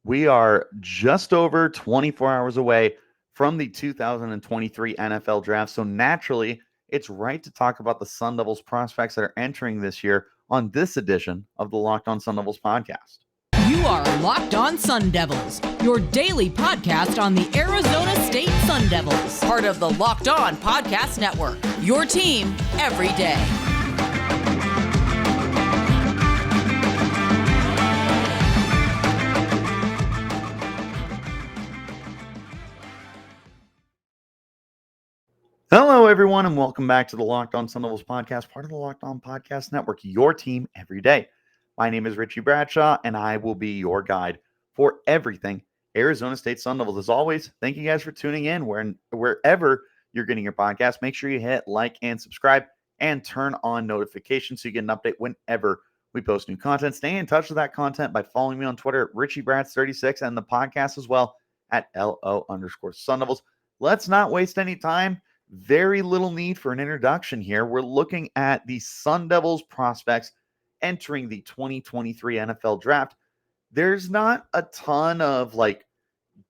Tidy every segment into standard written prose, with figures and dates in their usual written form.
We are just over 24 hours away from the 2023 NFL Draft. So naturally, it's right to talk about the Sun Devils prospects that are entering this year on this edition of the Locked On Sun Devils podcast. You are Locked On Sun Devils, your daily podcast on the Arizona State Sun Devils, part of the Locked On Podcast Network, your team every day. Hello, everyone, and welcome back to the Locked On Sun Devils podcast, part of the Locked On Podcast Network, your team every day. My name is Richie Bradshaw, and I will be your guide for everything Arizona State Sun Devils. As always, thank you guys for tuning in. Wherever you're getting your podcast, make sure you hit like and subscribe and turn on notifications so you get an update whenever we post new content. Stay in touch with that content by following me on Twitter at RichieBrats36 and the podcast as well at LO_Sun Devils. Let's not waste any time. Very little need for an introduction here. We're looking at the Sun Devils prospects entering the 2023 NFL Draft. There's not a ton of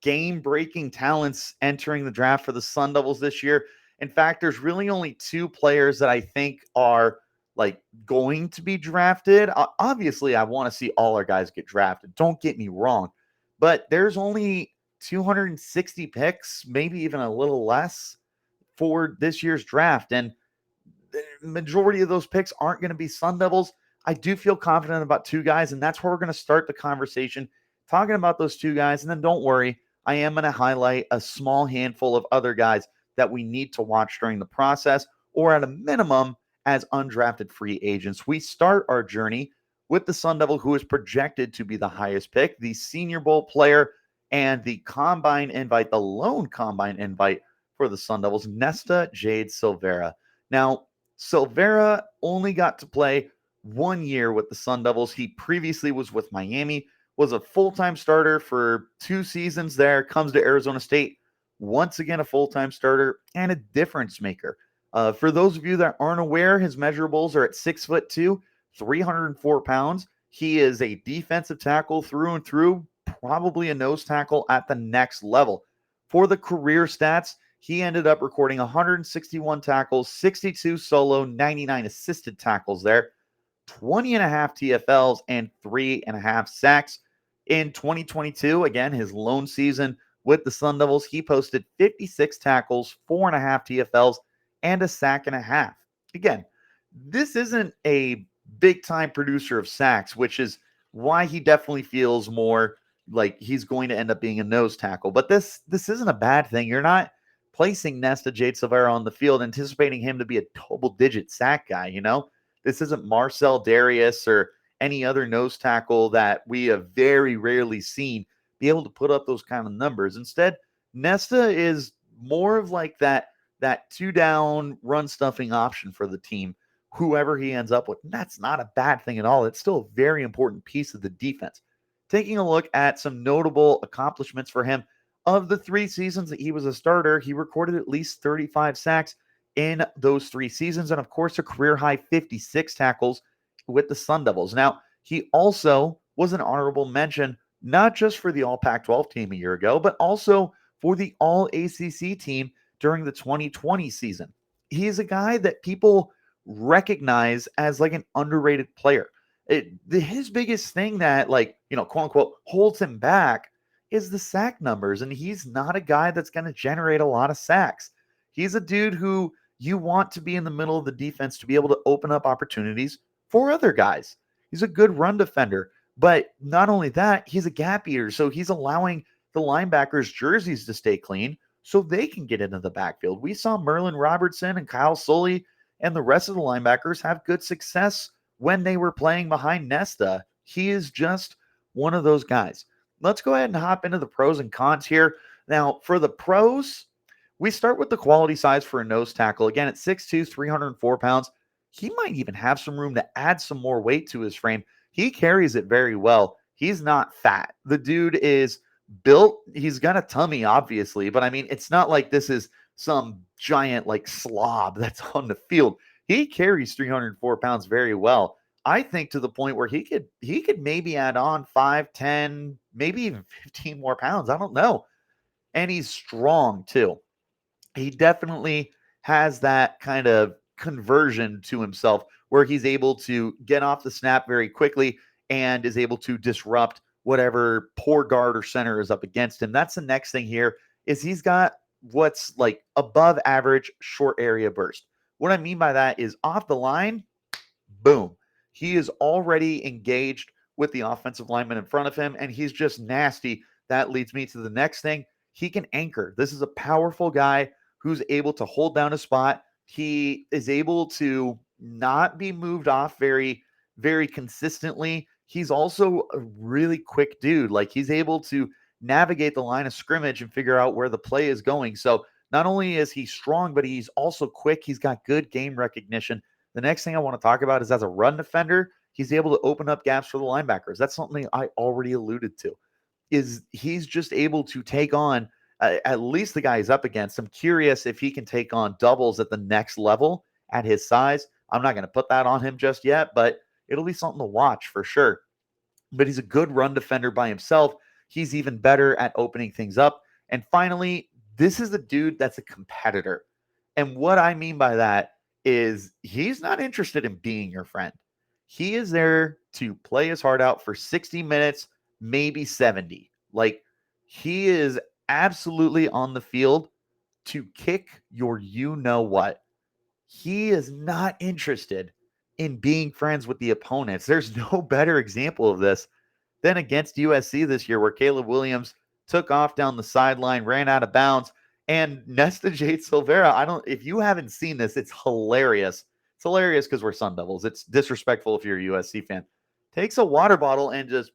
game-breaking talents entering the draft for the Sun Devils this year. In fact, there's really only two players that I think are going to be drafted. Obviously, I want to see all our guys get drafted. Don't get me wrong. But there's only 260 picks, maybe even a little less, for this year's draft, and the majority of those picks aren't going to be Sun Devils. I do feel confident about two guys, and that's where we're going to start the conversation, talking about those two guys. And then don't worry, I am going to highlight a small handful of other guys that we need to watch during the process, or at a minimum as undrafted free agents. We start our journey with the Sun Devil, who is projected to be the highest pick, the Senior Bowl player, and the combine invite, the lone combine invite for the Sun Devils, Nesta Jade Silvera. Now, Silvera only got to play 1 year with the Sun Devils. He previously was with Miami, was a full-time starter for 2 seasons there, comes to Arizona State, once again a full-time starter and a difference maker. For those of you that aren't aware, his measurables are at 6'2", 304 pounds. He is a defensive tackle through and through, probably a nose tackle at the next level. For the career stats, he ended up recording 161 tackles, 62 solo, 99 assisted tackles there, 20 and a half TFLs, and 3.5 sacks. In 2022, again, his lone season with the Sun Devils, he posted 56 tackles, 4.5 TFLs, and a sack and a half. Again, this isn't a big-time producer of sacks, which is why he definitely feels more like he's going to end up being a nose tackle. But this isn't a bad thing. You're not placing Nesta Jade Silvera on the field, anticipating him to be a double-digit sack guy, This isn't Marcel Darius or any other nose tackle that we have very rarely seen be able to put up those kind of numbers. Instead, Nesta is more of that two-down run-stuffing option for the team, whoever he ends up with. And that's not a bad thing at all. It's still a very important piece of the defense. Taking a look at some notable accomplishments for him, of the 3 seasons that he was a starter, he recorded at least 35 sacks in those 3 seasons. And of course, a career high 56 tackles with the Sun Devils. Now, he also was an honorable mention, not just for the All Pac-12 team a year ago, but also for the All ACC team during the 2020 season. He is a guy that people recognize as an underrated player. His biggest thing that quote unquote holds him back is the sack numbers, and he's not a guy that's going to generate a lot of sacks. He's a dude who you want to be in the middle of the defense to be able to open up opportunities for other guys. He's a good run defender, but not only that, he's a gap eater, so he's allowing the linebackers' jerseys to stay clean so they can get into the backfield. We saw Merlin Robertson and Kyle Soelle and the rest of the linebackers have good success when they were playing behind Nesta. He is just one of those guys. Let's go ahead and hop into the pros and cons here. Now, for the pros, we start with the quality size for a nose tackle. Again, at 6'2", 304 pounds, he might even have some room to add some more weight to his frame. He carries it very well. He's not fat. The dude is built. He's got a tummy, obviously, but I mean, it's not like this is some giant slob that's on the field. He carries 304 pounds very well. I think to the point where he could maybe add on 5, 10, maybe even 15 more pounds. I don't know. And he's strong too. He definitely has that kind of conversion to himself where he's able to get off the snap very quickly and is able to disrupt whatever poor guard or center is up against him. That's the next thing here is he's got what's like above average short area burst. What I mean by that is off the line, boom. He is already engaged with the offensive lineman in front of him, and he's just nasty. That leads me to the next thing. He can anchor. This is a powerful guy who's able to hold down a spot. He is able to not be moved off very, very consistently. He's also a really quick dude. Like he's able to navigate the line of scrimmage and figure out where the play is going. So not only is he strong, but he's also quick. He's got good game recognition. The next thing I want to talk about is as a run defender, he's able to open up gaps for the linebackers. That's something I already alluded to. Is he's just able to take on at least the guy he's up against. I'm curious if he can take on doubles at the next level at his size. I'm not going to put that on him just yet, but it'll be something to watch for sure. But he's a good run defender by himself. He's even better at opening things up. And finally, this is a dude that's a competitor. And what I mean by that is he's not interested in being your friend. He is there to play his heart out for 60 minutes, maybe 70. Like he is absolutely on the field to kick your you-know-what. He is not interested in being friends with the opponents. There's no better example of this than against USC this year where Caleb Williams took off down the sideline, ran out of bounds, and Nesta Jade Silvera, if you haven't seen this, it's hilarious. It's hilarious because we're Sun Devils. It's disrespectful if you're a USC fan. Takes a water bottle and just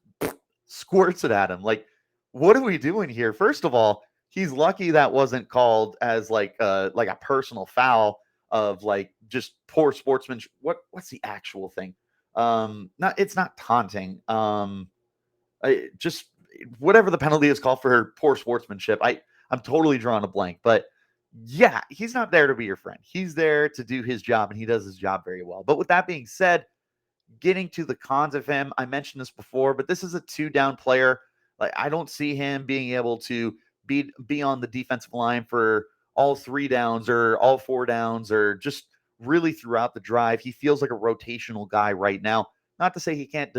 squirts it at him. Like, what are we doing here? First of all, he's lucky that wasn't called as like a personal foul of like just poor sportsmanship. What's the actual thing? It's not taunting. Just whatever the penalty is called for poor sportsmanship. I'm totally drawing a blank, but yeah, he's not there to be your friend. He's there to do his job, and he does his job very well. But with that being said, getting to the cons of him, I mentioned this before, but this is a 2-down player. Like I don't see him being able to be on the defensive line for all 3 downs or all 4 downs or just really throughout the drive. He feels like a rotational guy right now. Not to say he can't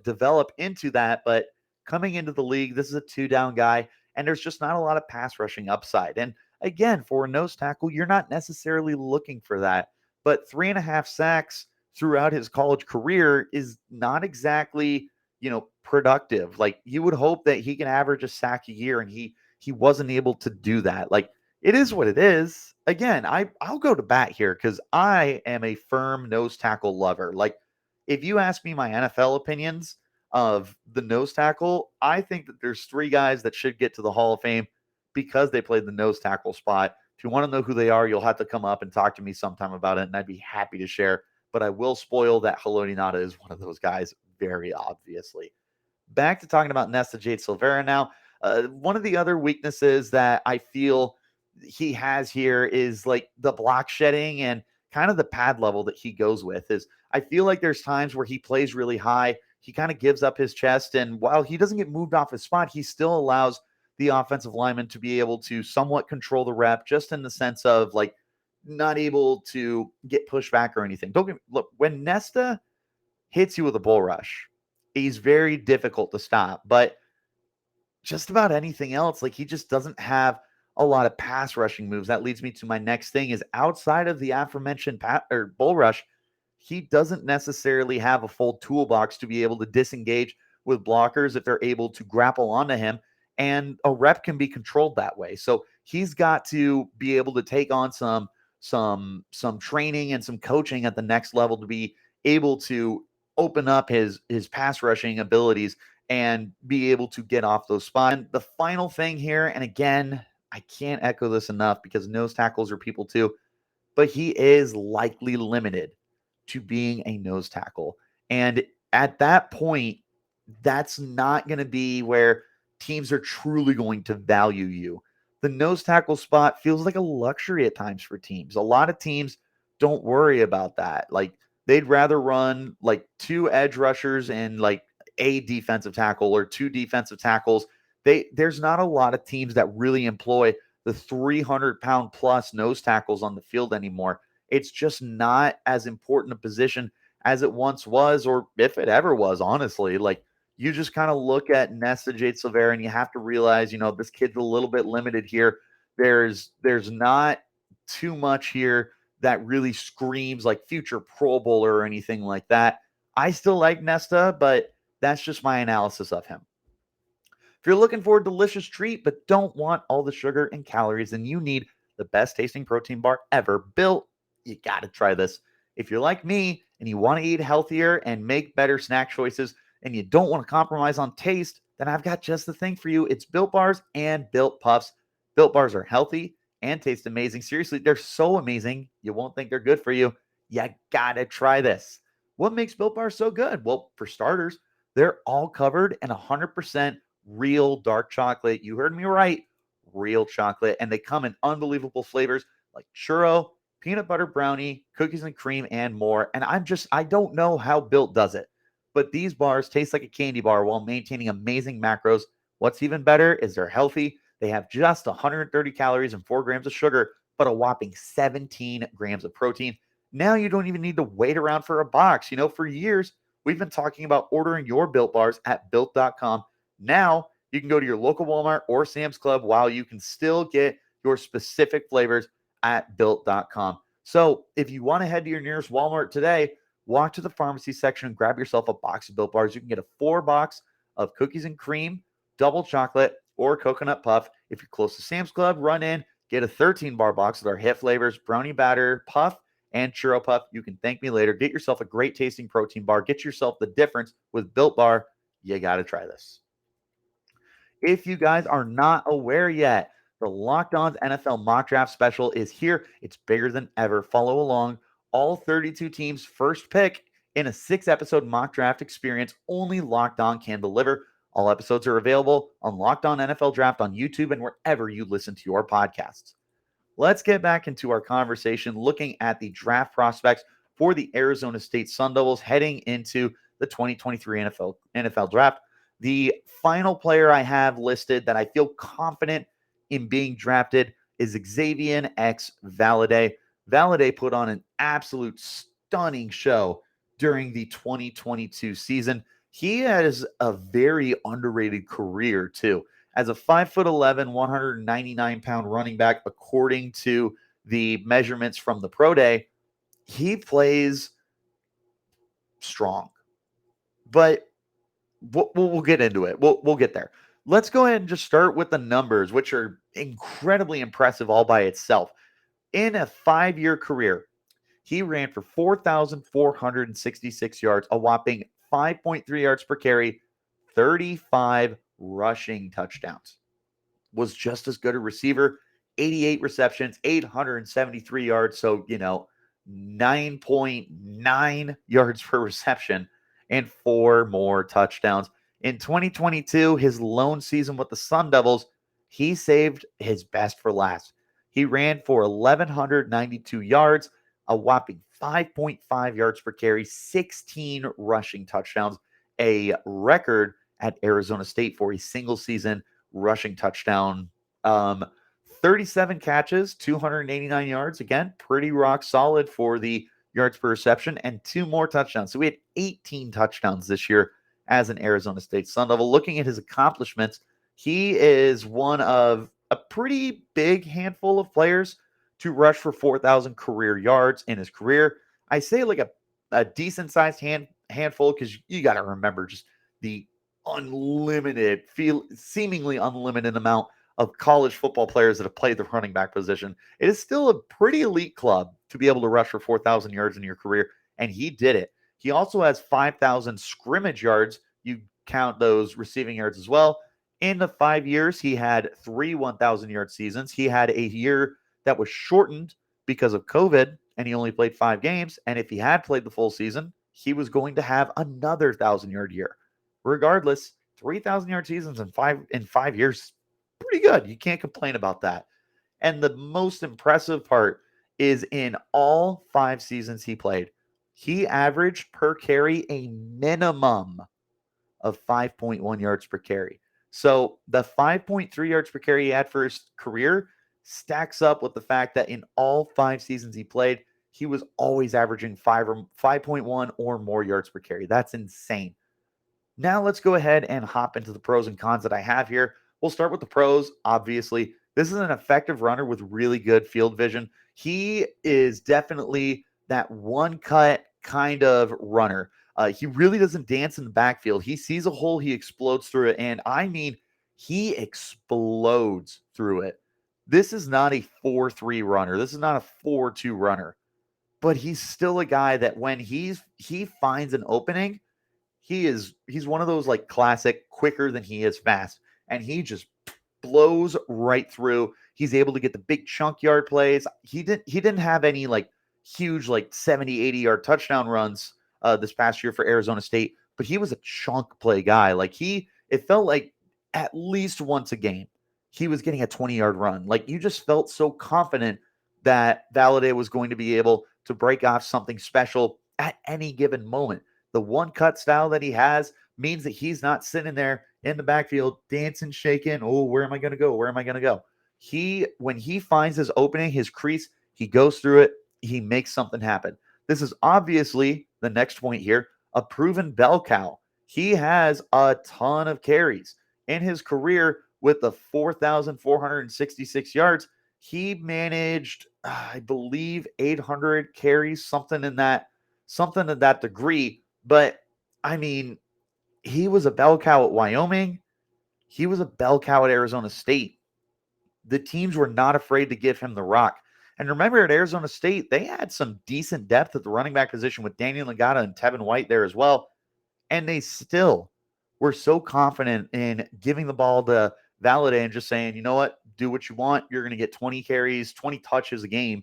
develop into that, but coming into the league, this is a 2-down guy, and there's just not a lot of pass rushing upside. And again, for a nose tackle, you're not necessarily looking for that. But 3.5 sacks throughout his college career is not exactly, productive. Like you would hope that he can average a sack a year, and he wasn't able to do that. Like it is what it is. Again, I'll go to bat here because I am a firm nose tackle lover. Like if you ask me my NFL opinions of the nose tackle, I think that there's 3 guys that should get to the Hall of Fame because they played the nose tackle spot. If you want to know who they are, you'll have to come up and talk to me sometime about it, and I'd be happy to share. But I will spoil that Haloti Ngata is one of those guys, very obviously. Back to talking about Nesta Jade Silvera now. One of the other weaknesses that I feel he has here is like the block shedding and kind of the pad level that he goes with. Is I feel like there's times where he plays really high. He kind of gives up his chest, and while he doesn't get moved off his spot, he still allows the offensive lineman to be able to somewhat control the rep, just in the sense of like not able to get pushed back or anything. Look, when Nesta hits you with a bull rush, he's very difficult to stop. But just about anything else, like he just doesn't have a lot of pass rushing moves. That leads me to my next thing is outside of the aforementioned bull rush, he doesn't necessarily have a full toolbox to be able to disengage with blockers if they're able to grapple onto him, and a rep can be controlled that way. So he's got to be able to take on some training and some coaching at the next level to be able to open up his pass rushing abilities and be able to get off those spots. And the final thing here, and again, I can't echo this enough because nose tackles are people too, but he is likely limited to being a nose tackle. And at that point, that's not going to be where teams are truly going to value you. The nose tackle spot feels like a luxury at times for teams. A lot of teams don't worry about that. Like they'd rather run like 2 edge rushers and like a defensive tackle or two defensive tackles. There's not a lot of teams that really employ the 300-pound plus nose tackles on the field anymore. It's just not as important a position as it once was, or if it ever was, honestly. Like, you just kind of look at Nesta Jade Silvera and you have to realize, this kid's a little bit limited here. There's not too much here that really screams like future Pro Bowler or anything like that. I still like Nesta, but that's just my analysis of him. If you're looking for a delicious treat but don't want all the sugar and calories, then you need the best tasting protein bar ever built. You got to try this. If you're like me and you want to eat healthier and make better snack choices and you don't want to compromise on taste, then I've got just the thing for you. It's Built Bars and Built Puffs. Built Bars are healthy and taste amazing. Seriously, they're so amazing, you won't think they're good for you. You got to try this. What makes Built Bars so good? Well, for starters, they're all covered in 100% real dark chocolate. You heard me right, real chocolate. And they come in unbelievable flavors like churro, peanut butter brownie, cookies and cream, and more. And I don't know how Built does it, but these bars taste like a candy bar while maintaining amazing macros. What's even better is they're healthy. They have just 130 calories and 4 grams of sugar, but a whopping 17 grams of protein. Now you don't even need to wait around for a box. For years, we've been talking about ordering your Built Bars at Built.com. Now you can go to your local Walmart or Sam's Club while you can still get your specific flavors at Built.com. So if you want to head to your nearest Walmart today, walk to the pharmacy section and grab yourself a box of Built Bars. You can get a 4-box of cookies and cream, double chocolate, or coconut puff. If you're close to Sam's Club, run in, get a 13-bar box with our hit flavors, brownie batter, puff, and churro puff. You can thank me later. Get yourself a great tasting protein bar. Get yourself the difference with Built Bar. You got to try this. If you guys are not aware yet, the Locked On NFL Mock Draft Special is here. It's bigger than ever. Follow along. All 32 teams' first pick in a 6-episode mock draft experience only Locked On can deliver. All episodes are available on Locked On NFL Draft on YouTube and wherever you listen to your podcasts. Let's get back into our conversation looking at the draft prospects for the Arizona State Sun Devils heading into the 2023 NFL Draft. The final player I have listed that I feel confident in being drafted is Xavier X Valladay. Valladay put on an absolute stunning show during the 2022 season. He has a very underrated career, too. As a 5'11", 199-pound running back, according to the measurements from the Pro Day, he plays strong. But we'll get into it. We'll get there. Let's go ahead and just start with the numbers, which are incredibly impressive all by itself. In a 5-year career, he ran for 4,466 yards, a whopping 5.3 yards per carry, 35 rushing touchdowns. Was just as good a receiver, 88 receptions, 873 yards. So, 9.9 yards per reception and 4 more touchdowns. In 2022, his lone season with the Sun Devils, he saved his best for last. He ran for 1,192 yards, a whopping 5.5 yards per carry, 16 rushing touchdowns, a record at Arizona State for a single season rushing touchdown. 37 catches, 289 yards. Again, pretty rock solid for the yards per reception, and 2 more touchdowns. So we had 18 touchdowns this year as an Arizona State Sun Devil. Looking at his accomplishments, he is one of a pretty big handful of players to rush for 4,000 career yards in his career. I say like a decent-sized handful because you got to remember just the seemingly unlimited amount of college football players that have played the running back position. It is still a pretty elite club to be able to rush for 4,000 yards in your career, and he did it. He also has 5,000 scrimmage yards. You count those receiving yards as well. In the 5 years, he had 3 1,000-yard seasons. He had a year that was shortened because of COVID, and he only played 5 games. And if he had played the full season, he was going to have another 1,000-yard year. Regardless, 3,000-yard seasons in 5 years, pretty good. You can't complain about that. And the most impressive part is in all 5 seasons he played, he averaged per carry a minimum of 5.1 yards per carry. So the 5.3 yards per carry he had for his career stacks up with the fact that in all 5 seasons he played, he was always averaging 5.1 or more yards per carry. That's insane. Now let's go ahead and hop into the pros and cons that I have here. We'll start with the pros. Obviously, this is an effective runner with really good field vision. He is definitely that one cut kind of runner. He really doesn't dance in the backfield. He sees a hole, he explodes through it. And I mean, he explodes through it. This is not a 4-3 runner. This is not a 4-2 runner. But he's still a guy that when he finds an opening, he's one of those like classic quicker than he is fast. And he just blows right through. He's able to get the big chunk yard plays. He didn't have any like huge like 70, 80-yard touchdown runs this past year for Arizona State, but he was a chunk play guy. Like it felt like at least once a game he was getting a 20-yard run. Like you just felt so confident that Valladay was going to be able to break off something special at any given moment. The one cut style that he has means that he's not sitting there in the backfield dancing, shaking. Oh, where am I going to go? Where am I going to go? When he finds his opening, his crease, he goes through it. He makes something happen. This is obviously the next point here, a proven bell cow. He has a ton of carries in his career with the 4,466 yards. He managed, I believe, 800 carries, something in that degree. But I mean, he was a bell cow at Wyoming. He was a bell cow at Arizona State. The teams were not afraid to give him the rock. And remember, at Arizona State, they had some decent depth at the running back position with Daniel Ngata and Tevin White there as well. And they still were so confident in giving the ball to Valladay and just saying, you know what, do what you want. You're going to get 20 carries, 20 touches a game.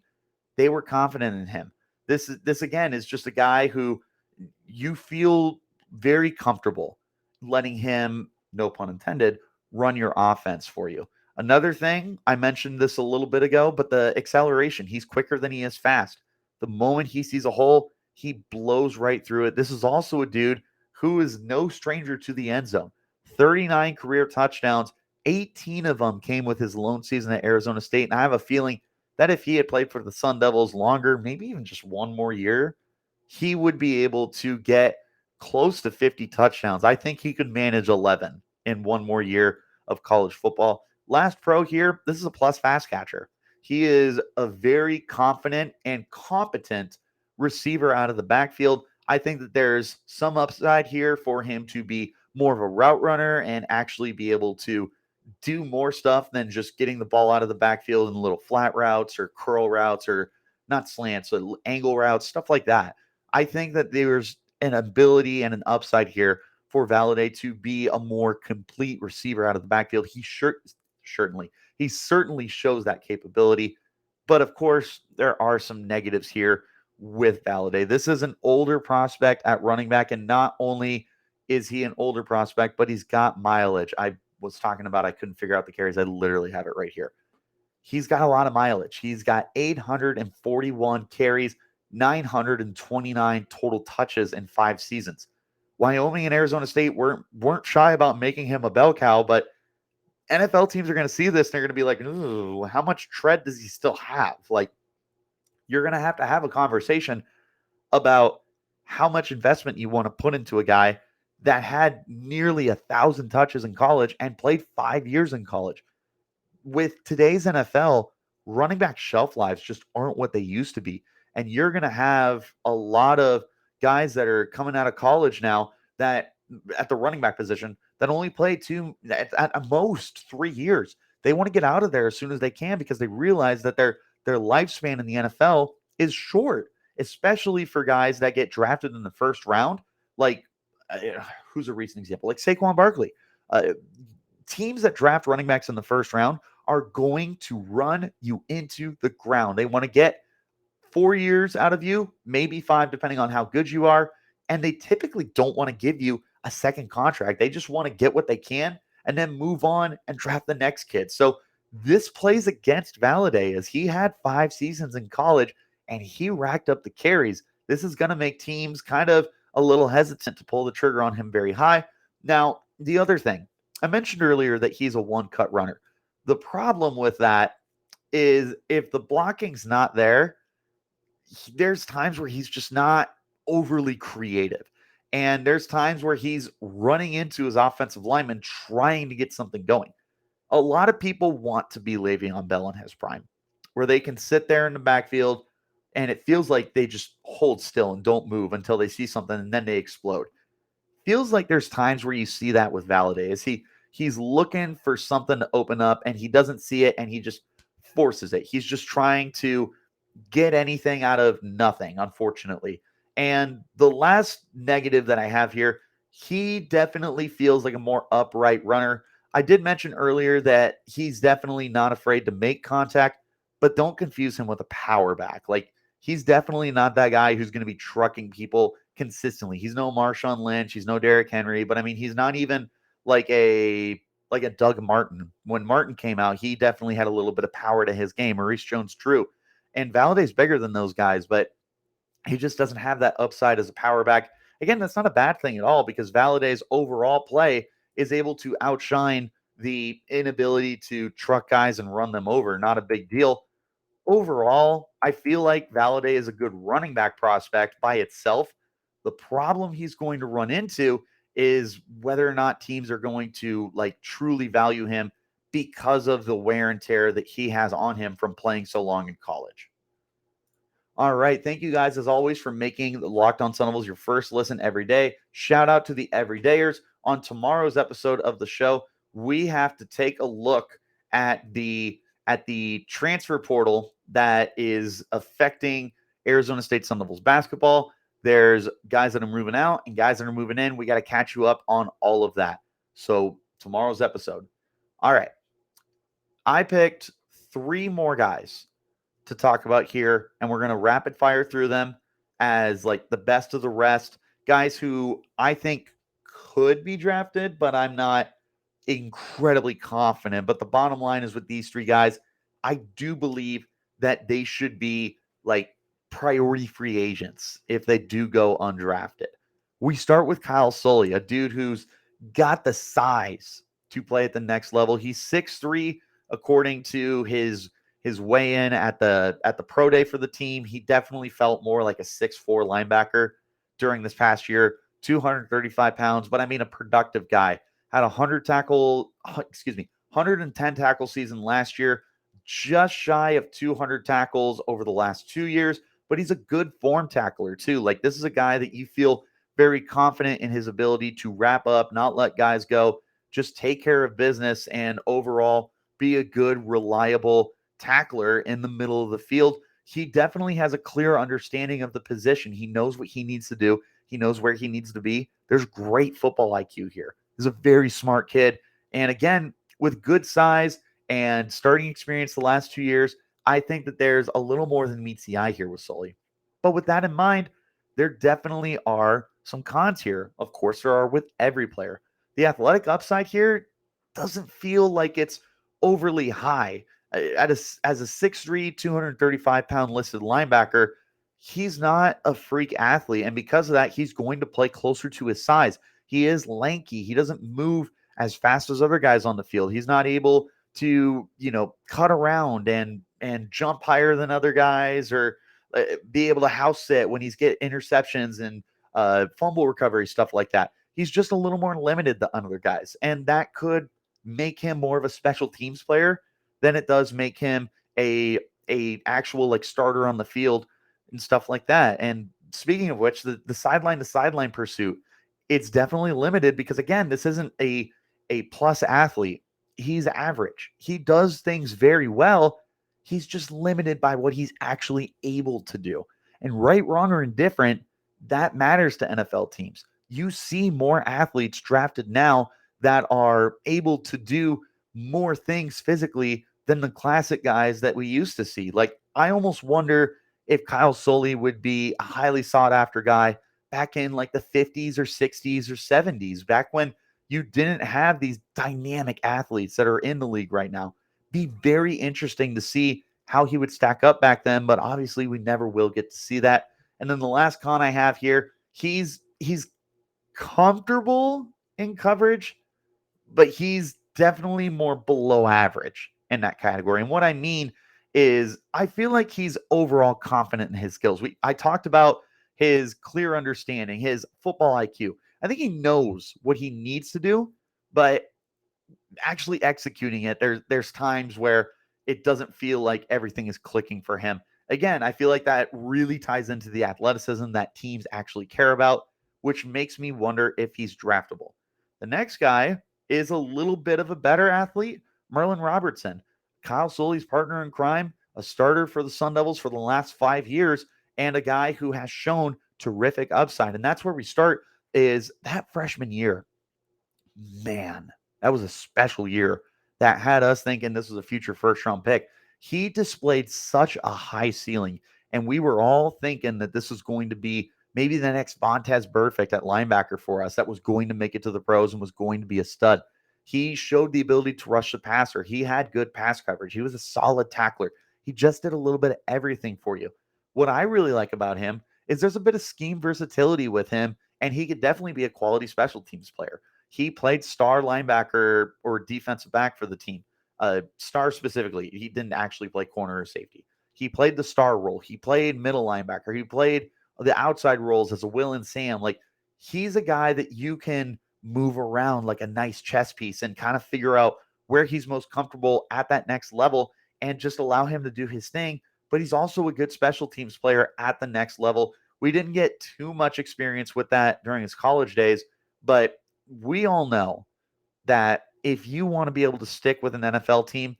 They were confident in him. This again is just a guy who you feel very comfortable letting him, no pun intended, run your offense for you. Another thing, I mentioned this a little bit ago, but the acceleration, he's quicker than he is fast. The moment he sees a hole, he blows right through it. This is also a dude who is no stranger to the end zone. 39 career touchdowns, 18 of them came with his lone season at Arizona State. And I have a feeling that if he had played for the Sun Devils longer, maybe even just one more year, he would be able to get close to 50 touchdowns. I think he could manage 11 in one more year of college football. Last pro here, this is a plus fast catcher. He is a very confident and competent receiver out of the backfield. I think that there's some upside here for him to be more of a route runner and actually be able to do more stuff than just getting the ball out of the backfield in little flat routes or curl routes or not slants, but angle routes, stuff like that. I think that there's an ability and an upside here for Valladay to be a more complete receiver out of the backfield. He certainly shows that capability. But of course, there are some negatives here with Valladay. This is an older prospect at running back, and not only is he an older prospect, but he's got mileage. I was talking about I couldn't figure out the carries. I literally have it right here. He's got a lot of mileage. He's got 841 carries, 929 total touches in 5 seasons. Wyoming and Arizona State weren't shy about making him a bell cow, but NFL teams are going to see this and they're going to be like, ooh, how much tread does he still have? Like, you're going to have a conversation about how much investment you want to put into a guy that had nearly 1,000 touches in college and played 5 years in college. With today's NFL, running back shelf lives just aren't what they used to be. And you're going to have a lot of guys that are coming out of college now that at the running back position that only play at most 3 years. They want to get out of there as soon as they can because they realize that their lifespan in the NFL is short, especially for guys that get drafted in the first round. Like, who's a recent example? Like Saquon Barkley. Teams that draft running backs in the first round are going to run you into the ground. They want to get 4 years out of you, maybe 5, depending on how good you are. And they typically don't want to give you a second contract. They just want to get what they can and then move on and draft the next kid. So this plays against Valladay as he had 5 seasons in college and he racked up the carries. This is going to make teams kind of a little hesitant to pull the trigger on him very high. Now, the other thing, I mentioned earlier that he's a one-cut runner. The problem with that is if the blocking's not there, there's times where he's just not overly creative. And there's times where he's running into his offensive lineman trying to get something going. A lot of people want to be Le'Veon Bell in his prime, where they can sit there in the backfield and it feels like they just hold still and don't move until they see something and then they explode. Feels like there's times where you see that with Valladay. He's looking for something to open up and he doesn't see it and he just forces it. He's just trying to get anything out of nothing, unfortunately. And the last negative that I have here, he definitely feels like a more upright runner. I did mention earlier that he's definitely not afraid to make contact, but don't confuse him with a power back. Like, he's definitely not that guy who's going to be trucking people consistently. He's no Marshawn Lynch, he's no Derrick Henry, but I mean, he's not even like a Doug Martin. When Martin came out, he definitely had a little bit of power to his game. Maurice Jones-Drew. And Valladay's bigger than those guys, but he just doesn't have that upside as a power back. Again, that's not a bad thing at all because Valladay's overall play is able to outshine the inability to truck guys and run them over. Not a big deal. Overall, I feel like Valladay is a good running back prospect by itself. The problem he's going to run into is whether or not teams are going to like truly value him because of the wear and tear that he has on him from playing so long in college. All right. Thank you guys, as always, for making the Locked On Sun Devils your first listen every day. Shout out to the everydayers. On tomorrow's episode of the show, we have to take a look at the transfer portal that is affecting Arizona State Sun Devils basketball. There's guys that are moving out and guys that are moving in. We got to catch you up on all of that. So tomorrow's episode. All right. I picked 3 more guys to talk about here, and we're going to rapid fire through them as like the best of the rest. Guys who I think could be drafted, but I'm not incredibly confident. But the bottom line is with these 3 guys, I do believe that they should be like priority free agents if they do go undrafted. We start with Kyle Soelle, a dude who's got the size to play at the next level. He's 6'3", according to his weigh-in at the pro day for the team. He definitely felt more like a 6'4" linebacker during this past year. 235 pounds, but I mean a productive guy. Had 110 tackle season last year, just shy of 200 tackles over the last 2 years, but he's a good form tackler too. Like, this is a guy that you feel very confident in his ability to wrap up, not let guys go, just take care of business, and overall be a good, reliable tackler in the middle of the field. He definitely has a clear understanding of the position. He knows what he needs to do. He knows where he needs to be. There's great football IQ here. He's a very smart kid. And again, with good size and starting experience the last 2 years, I think that there's a little more than meets the eye here with Soelle. But with that in mind, there definitely are some cons here. Of course, there are with every player. The athletic upside here doesn't feel like it's overly high. As a 6'3", 235-pound listed linebacker, he's not a freak athlete. And because of that, he's going to play closer to his size. He is lanky. He doesn't move as fast as other guys on the field. He's not able to, cut around and jump higher than other guys or be able to house sit when he's get interceptions and fumble recovery, stuff like that. He's just a little more limited than other guys. And that could make him more of a special teams player than it does make him a actual like starter on the field and stuff like that. And speaking of which, the sideline to sideline pursuit, it's definitely limited because, again, this isn't a plus athlete. He's average. He does things very well. He's just limited by what he's actually able to do. And right, wrong, or indifferent, that matters to NFL teams. You see more athletes drafted now that are able to do more things physically than the classic guys that we used to see. Like, I almost wonder if Kyle Soelle would be a highly sought after guy back in like the 50s or 60s or 70s, back when you didn't have these dynamic athletes that are in the league right now. Be very interesting to see how he would stack up back then, but obviously we never will get to see that. And then the last con I have here, he's comfortable in coverage, but he's definitely more below average in that category. And what I mean is I feel like he's overall confident in his skills. I talked about his clear understanding, his football IQ. I think he knows what he needs to do, but actually executing it, there's times where it doesn't feel like everything is clicking for him. Again, I feel like that really ties into the athleticism that teams actually care about, which makes me wonder if he's draftable. The next guy is a little bit of a better athlete, Merlin Robertson, Kyle Soelle's partner in crime, a starter for the Sun Devils for the last 5 years, and a guy who has shown terrific upside. And that's where we start is that freshman year. Man, that was a special year that had us thinking this was a future first round pick. He displayed such a high ceiling, and we were all thinking that this was going to be maybe the next Vontez Burfict at linebacker for us that was going to make it to the pros and was going to be a stud. He showed the ability to rush the passer. He had good pass coverage. He was a solid tackler. He just did a little bit of everything for you. What I really like about him is there's a bit of scheme versatility with him, and he could definitely be a quality special teams player. He played star linebacker or defensive back for the team. Star specifically. He didn't actually play corner or safety. He played the star role. He played middle linebacker. He played the outside roles as a Will and Sam. Like, he's a guy that you can move around like a nice chess piece and kind of figure out where he's most comfortable at that next level and just allow him to do his thing. But he's also a good special teams player at the next level. We didn't get too much experience with that during his college days, but we all know that if you want to be able to stick with an NFL team,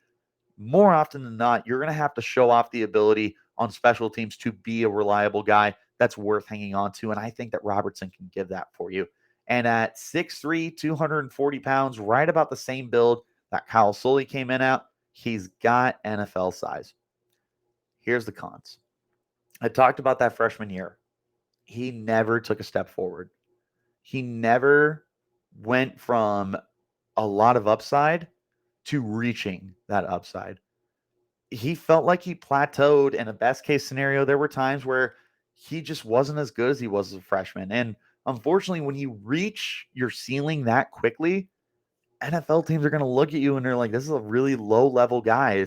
more often than not, you're going to have to show off the ability on special teams to be a reliable guy that's worth hanging on to. And I think that Robertson can give that for you. And at 6'3", 240 pounds, right about the same build that Kyle Soelle came in at, he's got NFL size. Here's the cons. I talked about that freshman year. He never took a step forward. He never went from a lot of upside to reaching that upside. He felt like he plateaued. In a best case scenario, there were times where he just wasn't as good as he was as a freshman. And unfortunately, when you reach your ceiling that quickly, NFL teams are going to look at you and they're like, this is a really low level guy.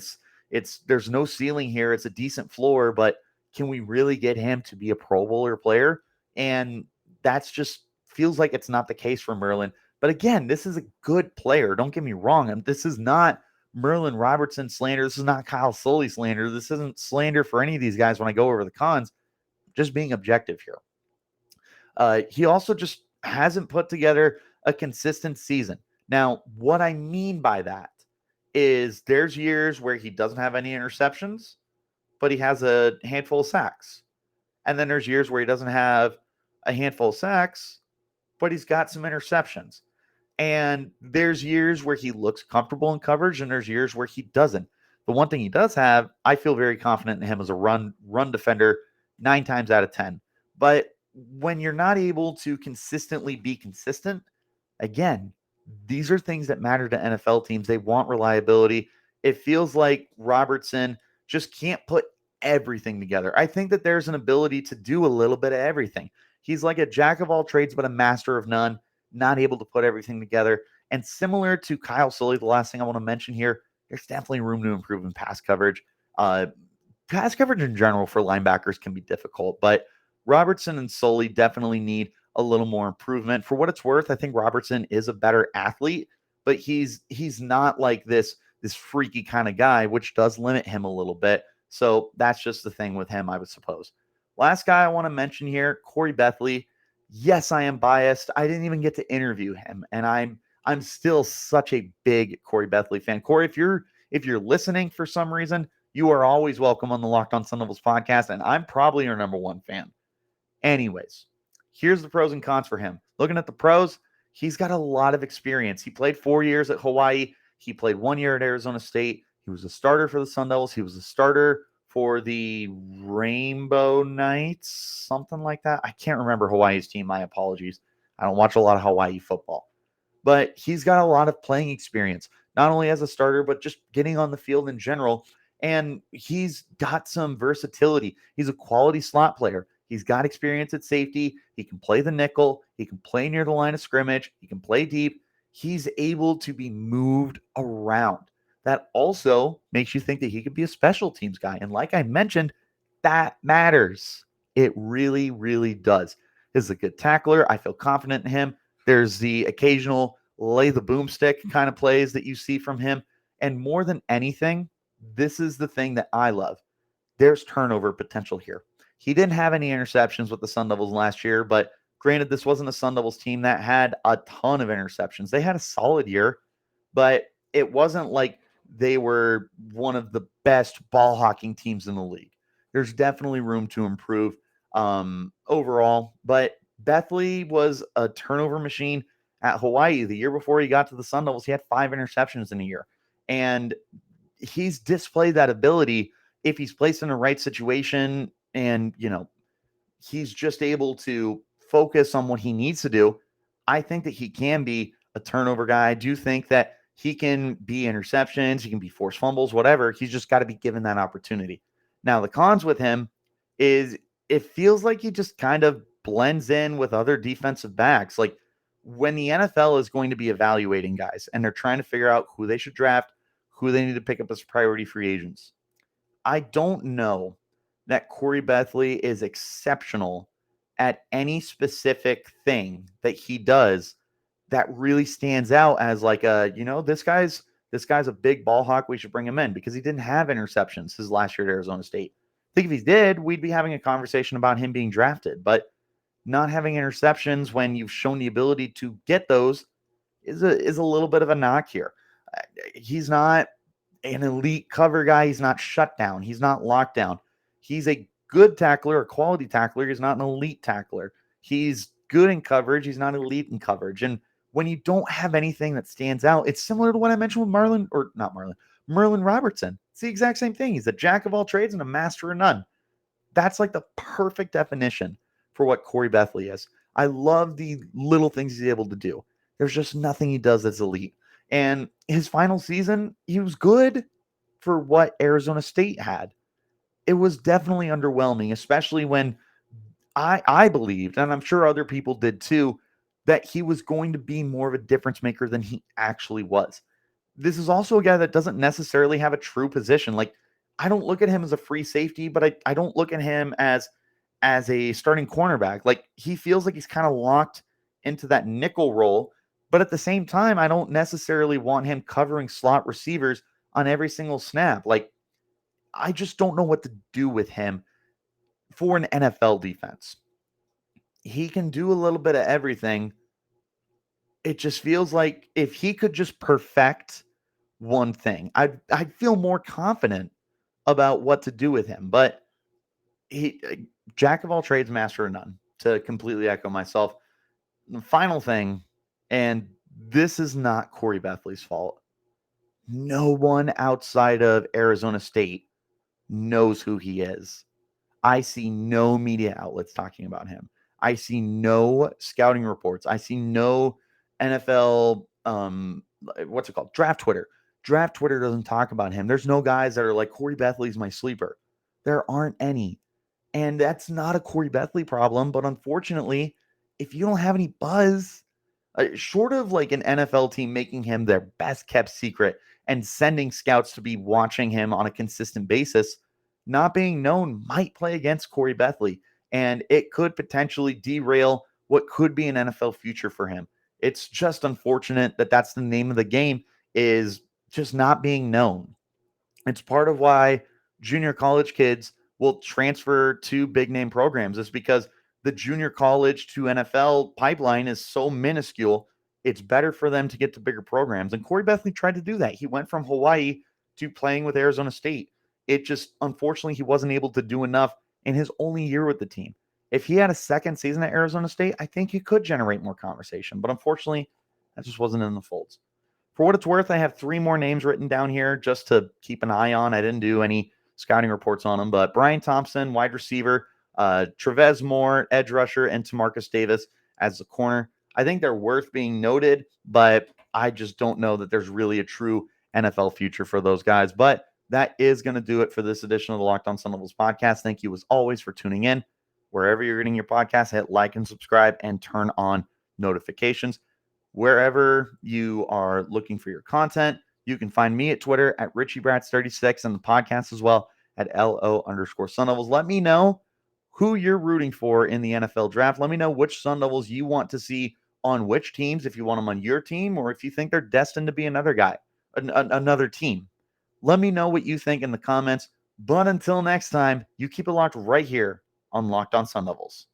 There's no ceiling here. It's a decent floor, but can we really get him to be a Pro Bowler player? And that's just feels like it's not the case for Merlin. But again, this is a good player. Don't get me wrong. And this is not Merlin Robertson slander. This is not Kyle Soelle slander. This isn't slander for any of these guys when I go over the cons. Just being objective here. He also just hasn't put together a consistent season. Now, what I mean by that is there's years where he doesn't have any interceptions, but he has a handful of sacks. And then there's years where he doesn't have a handful of sacks, but he's got some interceptions. And there's years where he looks comfortable in coverage, and there's years where he doesn't. The one thing he does have, I feel very confident in him as a run defender 9 times out of 10. But when you're not able to consistently be consistent, again, these are things that matter to NFL teams. They want reliability. It feels like Robertson just can't put everything together. I think that there's an ability to do a little bit of everything. He's like a jack of all trades, but a master of none, not able to put everything together. And similar to Kyle Soelle, the last thing I want to mention here, there's definitely room to improve in pass coverage. Pass coverage in general for linebackers can be difficult, but Robertson and Soelle definitely need a little more improvement. For what it's worth, I think Robertson is a better athlete, but he's not like this freaky kind of guy, which does limit him a little bit. So that's just the thing with him, I would suppose. Last guy I want to mention here, Corey Bethley. Yes, I am biased. I didn't even get to interview him, and I'm still such a big Corey Bethley fan. Corey, if you're listening for some reason, you are always welcome on the Locked On Sun Devils podcast, and I'm probably your number one fan. Anyways, here's the pros and cons for him. Looking at the pros, he's got a lot of experience. He played 4 years at Hawaii. He played 1 year at Arizona State. He was a starter for the Sun Devils. He was a starter for the Rainbow Knights, something like that. I can't remember Hawaii's team. My apologies. I don't watch a lot of Hawaii football. But he's got a lot of playing experience, not only as a starter, but just getting on the field in general. And he's got some versatility. He's a quality slot player. He's got experience at safety. He can play the nickel. He can play near the line of scrimmage. He can play deep. He's able to be moved around. That also makes you think that he could be a special teams guy. And like I mentioned, that matters. It really, really does. He's a good tackler. I feel confident in him. There's the occasional lay the boomstick kind of plays that you see from him. And more than anything, this is the thing that I love. There's turnover potential here. He didn't have any interceptions with the Sun Devils last year, but granted, this wasn't a Sun Devils team that had a ton of interceptions. They had a solid year, but it wasn't like they were one of the best ball hawking teams in the league. There's definitely room to improve overall, but Bethley was a turnover machine at Hawaii. The year before he got to the Sun Devils, he had 5 interceptions in a year. And he's displayed that ability if he's placed in the right situation and, he's just able to focus on what he needs to do. I think that he can be a turnover guy. I do think that he can be interceptions, he can be forced fumbles, whatever. He's just got to be given that opportunity. Now, the cons with him is it feels like he just kind of blends in with other defensive backs. Like when the NFL is going to be evaluating guys and they're trying to figure out who they should draft, who they need to pick up as priority free agents, I don't know that Corey Bethley is exceptional at any specific thing that he does that really stands out as like this guy's a big ball hawk. We should bring him in, because he didn't have interceptions his last year at Arizona State. I think if he did, we'd be having a conversation about him being drafted, but not having interceptions when you've shown the ability to get those is a little bit of a knock here. He's not an elite cover guy. He's not shut down. He's not locked down. He's a good tackler, a quality tackler. He's not an elite tackler. He's good in coverage. He's not elite in coverage. And when you don't have anything that stands out, it's similar to what I mentioned with Merlin Robertson. It's the exact same thing. He's a jack of all trades and a master of none. That's like the perfect definition for what Corey Bethley is. I love the little things he's able to do. There's just nothing he does that's elite. And his final season, he was good for what Arizona State had. It was definitely underwhelming, especially when I believed, and I'm sure other people did too, that he was going to be more of a difference maker than he actually was. This is also a guy that doesn't necessarily have a true position. Like, I don't look at him as a free safety, but I don't look at him as a starting cornerback. Like, he feels like he's kind of locked into that nickel role. But at the same time, I don't necessarily want him covering slot receivers on every single snap. Like, I just don't know what to do with him for an NFL defense. He can do a little bit of everything. It just feels like if he could just perfect one thing, I'd feel more confident about what to do with him. But he, jack of all trades, master of none, to completely echo myself. The final thing, and this is not Corey Bethley's fault. No one outside of Arizona State knows who he is. I see no media outlets talking about him. I see no scouting reports. I see no NFL, Draft Twitter. Draft Twitter doesn't talk about him. There's no guys that are like, Corey Bethley's my sleeper. There aren't any. And that's not a Corey Bethley problem. But unfortunately, if you don't have any buzz, short of like an NFL team making him their best kept secret and sending scouts to be watching him on a consistent basis, not being known might play against Corey Bethley. And it could potentially derail what could be an NFL future for him. It's just unfortunate that that's the name of the game, is just not being known. It's part of why junior college kids will transfer to big name programs. It's because the junior college to NFL pipeline is so minuscule. It's better for them to get to bigger programs. And Corey Bethley tried to do that. He went from Hawaii to playing with Arizona State. It just, unfortunately, he wasn't able to do enough in his only year with the team. If he had a second season at Arizona State, I think he could generate more conversation. But unfortunately, that just wasn't in the folds. For what it's worth, I have 3 more names written down here just to keep an eye on. I didn't do any scouting reports on them, but Brian Thompson, wide receiver, Trevez Moore, edge rusher, and Tamarcus Davis as the corner. I think they're worth being noted, but I just don't know that there's really a true NFL future for those guys. But that is going to do it for this edition of the Locked On Sun Devils podcast. Thank you, as always, for tuning in. Wherever you're getting your podcast, hit like and subscribe and turn on notifications. Wherever you are looking for your content, you can find me at Twitter at RichieBrats36 and the podcast as well at LO_Sun Devils. Let me know who you're rooting for in the NFL draft. Let me know which Sun Devils you want to see on which teams, if you want them on your team or if you think they're destined to be another team. Let me know what you think in the comments. But until next time, you keep it locked right here on Locked On Sun Devils.